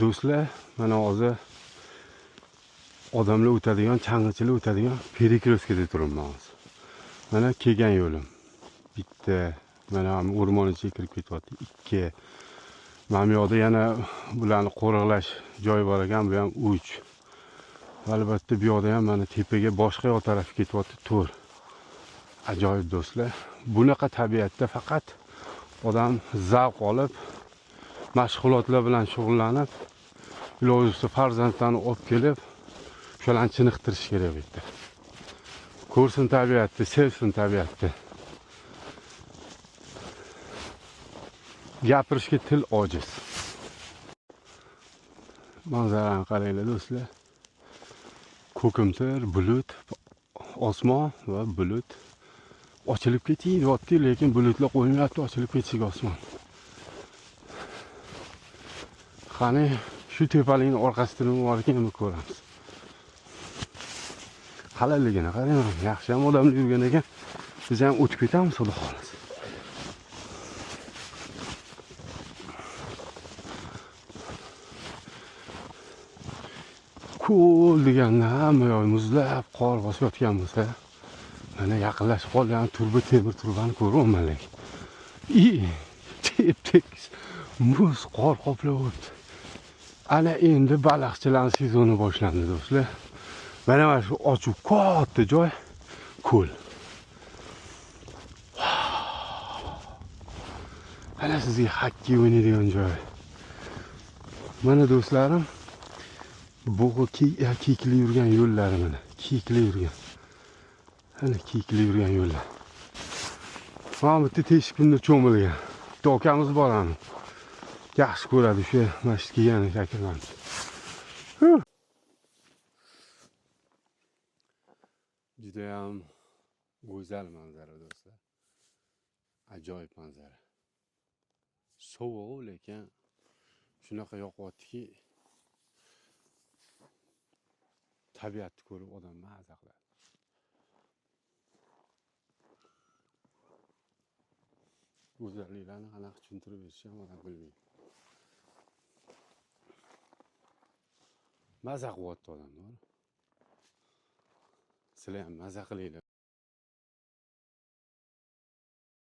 Do'stlar, mana hozir odamlar o'tadigan, chang'ichilar o'tadigan Perikroskada turibman hozir. Mana kelgan yo'lim. Bitta, mana o'rmon ichiga kirib ketyapti. 2. Mana bu yoqda yana bularni qo'riqlash joyi bor ekan, bu ham 3. Albatta bu yoqda ham mana tepaga boshqa yoq tarafga ketyapti 4. Ajoyib do'stlar. Bunaqa tabiatda faqat odam zavq olib, mashg'ulotlar bilan shug'ullanib, iloji farzandlarni olib kelib, shularni chiniqtirish kerak bu yerda. Ko'rsin tabiatni, sevsin tabiatni. Gapirishga til ojiz. Manzarani qaranglar do'stlar. Ko'kimtir, bulut, osmon va bulut ochilib ketyapti, lekin bulutlar qo'ymayapti ochilib ketishiga osmon. Qani shu tepalikning orqasida nima bor ekanini ko'ramiz. Qalayligini qarang, yaxshi ham odamlar yurgan ekan. Biz ham o'tib ketamiz, xudo xolasa. Ko'l deganda hamma yoq muzlab, qor bosayotgan bo'lsa, mana yaqinlashib qolgan temir turbani ko'ryapman lekin. Tep-tekis muz qor qoplab o'tdi. Ana endi baliqchilarning sezoni boshlandi do'stlar. Mana shu ochiq katta joy ko'l. Ana sizga hakki o'ynaydigan joy. Mana do'stlarim, bu kiyikli yurgan yo'llari mana. Kiyikli yurgan. Ana kiyikli yurgan yo'llar. Mana bu yerda teshikni cho'milgan. Dokamiz borami? Yaxshi ko'radi shu masjidga yana shakllanib. Juda ham go'zal manzara do'stlar. Ajoyib manzara. Sovuq lekin shunaqa yoqyaptiki, tabiatni ko'rib odam maza qiladi. Go'zalliklarni qanaqa tushuntirib berishni ham odam bilmaydi. Maza qilyapti odamlar. Sizlar ham maza qilinglar